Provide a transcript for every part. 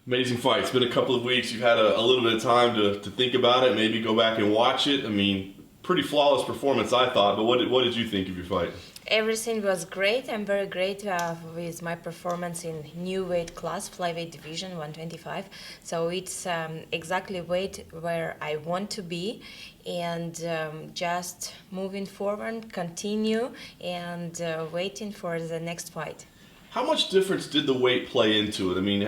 Amazing fight. It's been a couple of weeks. You've had a little bit of time to think about it, maybe go back and watch it. I mean, pretty flawless performance, I thought, but what did you think of your fight? Everything was great. I'm very great with my performance in new weight class, flyweight division, 125. So it's exactly weight where I want to be, and just moving forward, continue, and waiting for the next fight. How much difference did the weight play into it? I mean,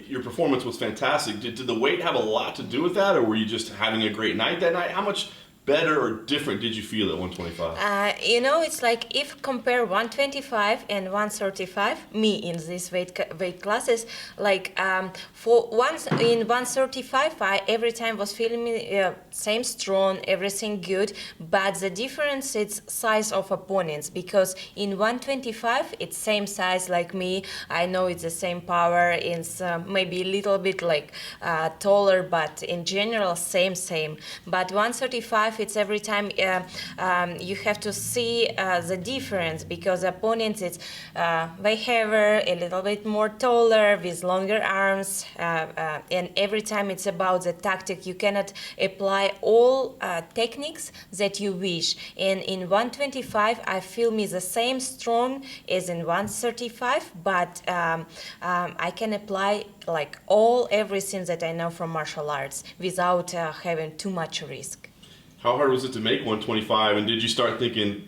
your performance was fantastic. Did the weight have a lot to do with that, or were you just having a great night that night? How much better or different did you feel at 125? It's like if compare 125 and 135, me in this weight classes, like for once in 135, I every time was feeling me same strong, everything good, but the difference is size of opponents, because in 125 it's same size like me. I know it's the same power, it's maybe a little bit like taller, but in general same. But 135, it's every time you have to see the difference, because opponents it's way heavier, a little bit more taller, with longer arms, and every time it's about the tactic. You cannot apply all techniques that you wish. And in 125, I feel me the same strong as in 135, but I can apply like everything that I know from martial arts without having too much risk. How hard was it to make 125, and did you start thinking,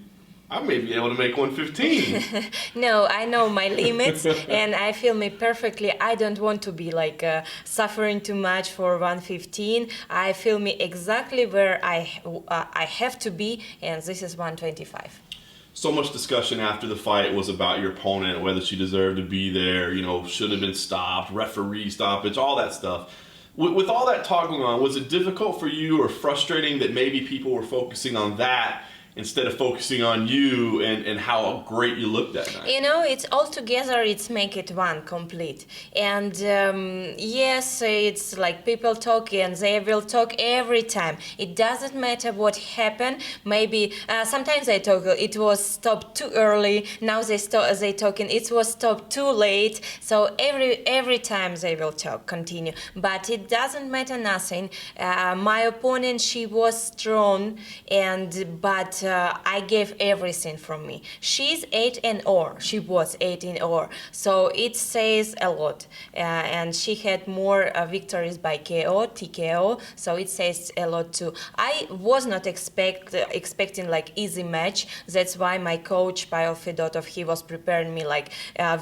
I may be able to make 115? No, I know my limits, and I feel me perfectly. I don't want to be like suffering too much for 115. I feel me exactly where I have to be, and this is 125. So much discussion after the fight was about your opponent, whether she deserved to be there, should have been stopped, referee stoppage, all that stuff. With all that talk going on, was it difficult for you or frustrating that maybe people were focusing on that instead of focusing on you and how great you looked that night? It's all together, it's make it one complete. And yes, it's like people talk, and they will talk every time. It doesn't matter what happened. Maybe sometimes they talk, it was stopped too early. Now they talking, it was stopped too late. So every time they will talk, continue. But it doesn't matter nothing. My opponent, she was strong, but I gave everything from me. She's 8-0. She was 8-0. So it says a lot. And she had more victories by KO, TKO. So it says a lot too. I was not expecting like easy match. That's why my coach, Pavel Fedotov, he was preparing me like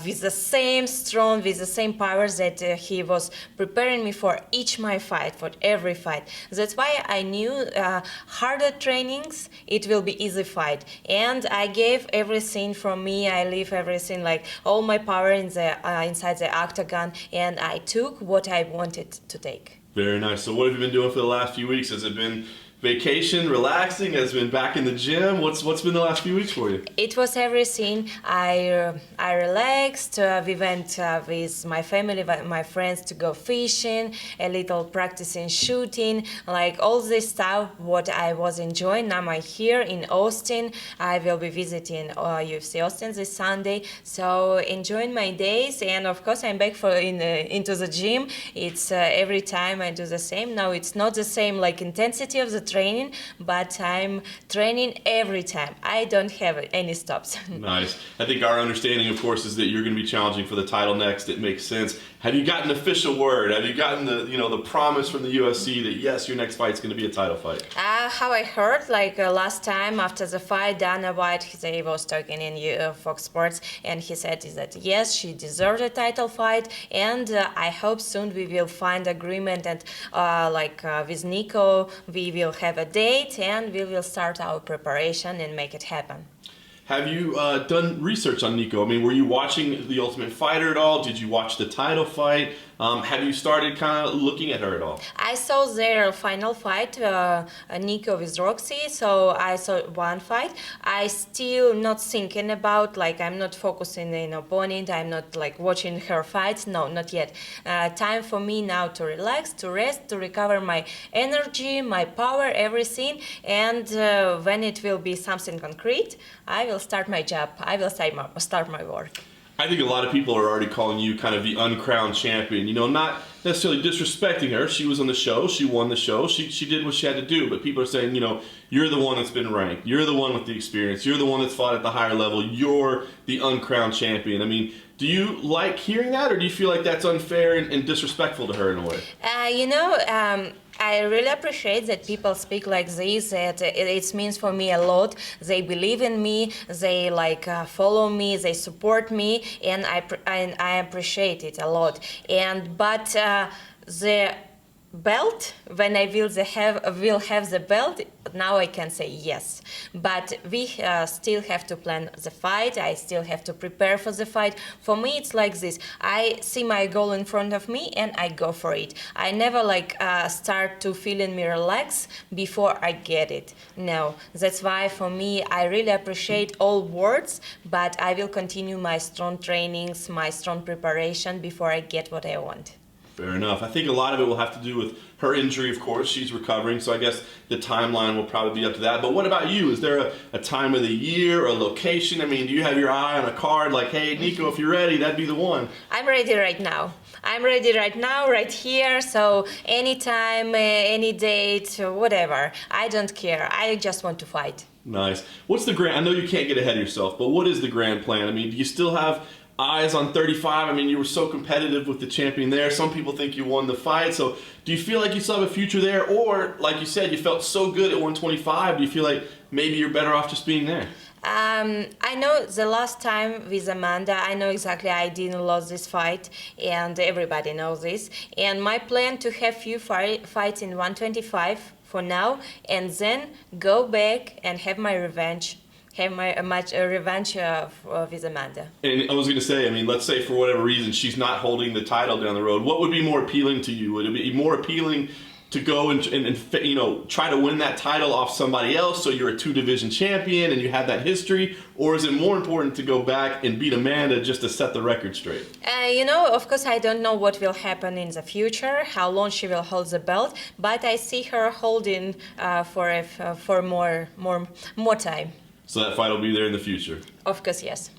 with the same strong, with the same powers that he was preparing me for my fight, for every fight. That's why I knew harder trainings, it will be easy fight, and I gave everything from me. I leave everything, like all my power in the inside the octagon, and I took what I wanted to take. Very nice. So what have you been doing for the last few weeks? Has it been vacation, relaxing? Has it been back in the gym? What's been the last few weeks for you? It was everything. I relaxed. We went with my family, my friends, to go fishing, a little practicing shooting, like all this stuff what I was enjoying. Now I'm here in Austin. I will be visiting UFC Austin this Sunday, so enjoying my days. And of course I'm back into the gym. It's every time I do the same. Now it's not the same like intensity of the training, but I'm training every time. I don't have any stops. Nice. I think our understanding, of course, is that you're going to be challenging for the title next. It makes sense. Have you gotten official word? Have you gotten the promise from the UFC that yes, your next fight's going to be a title fight? How I heard, like last time after the fight, Dana White, he was talking in Fox Sports, and he said that yes, she deserved a title fight, and I hope soon we will find agreement, and with Nico, we will have a date, and we will start our preparation and make it happen. Have you done research on Nico? I mean, were you watching The Ultimate Fighter at all? Did you watch the title fight? Have you started kind of looking at her at all? I saw their final fight, Nico with Roxy, so I saw one fight. I still not thinking about, like, I'm not focusing on opponent, I'm not like watching her fights, no, not yet. Time for me now to relax, to rest, to recover my energy, my power, everything, and when it will be something concrete, I will start my job, I will start my work. I think a lot of people are already calling you kind of the uncrowned champion. You know, not necessarily disrespecting her. She was on the show. She won the show. She did what she had to do. But people are saying, you know, you're the one that's been ranked. You're the one with the experience. You're the one that's fought at the higher level. You're the uncrowned champion. I mean, do you like hearing that, or do you feel like that's unfair and disrespectful to her in a way? I really appreciate that people speak like this. That it means for me a lot. They believe in me. They follow me. They support me, and I appreciate it a lot. But the belt, when I will have the belt, now I can say yes. But we still have to plan the fight. I still have to prepare for the fight. For me, it's like this. I see my goal in front of me and I go for it. I never start to feeling me relax before I get it. No, that's why for me, I really appreciate all words, but I will continue my strong trainings, my strong preparation before I get what I want. Fair enough. I think a lot of it will have to do with her injury, of course. She's recovering, so I guess the timeline will probably be up to that. But what about you? Is there a time of the year or a location? I mean, do you have your eye on a card like, hey, Nico, if you're ready, that'd be the one? I'm ready right now. I'm ready right now, right here. So anytime, any date, whatever. I don't care. I just want to fight. Nice. What's the grand? I know you can't get ahead of yourself, but what is the grand plan? I mean, do you still have eyes on 35? I mean, you were so competitive with the champion there. Some people think you won the fight. So do you feel like you still have a future there? Or, like you said, you felt so good at 125. Do you feel like maybe you're better off just being there? I know the last time with Amanda, I know exactly I didn't lose this fight, and everybody knows this. And my plan to have few fights in 125 for now, and then go back and have my revenge. Have my revenge with Amanda. And I was going to say, I mean, let's say for whatever reason she's not holding the title down the road. What would be more appealing to you? Would it be more appealing to go and you know, try to win that title off somebody else so you're a 2-division champion and you have that history? Or is it more important to go back and beat Amanda just to set the record straight? Of course, I don't know what will happen in the future, how long she will hold the belt, but I see her holding for more time. So that fight will be there in the future? Of course, yes.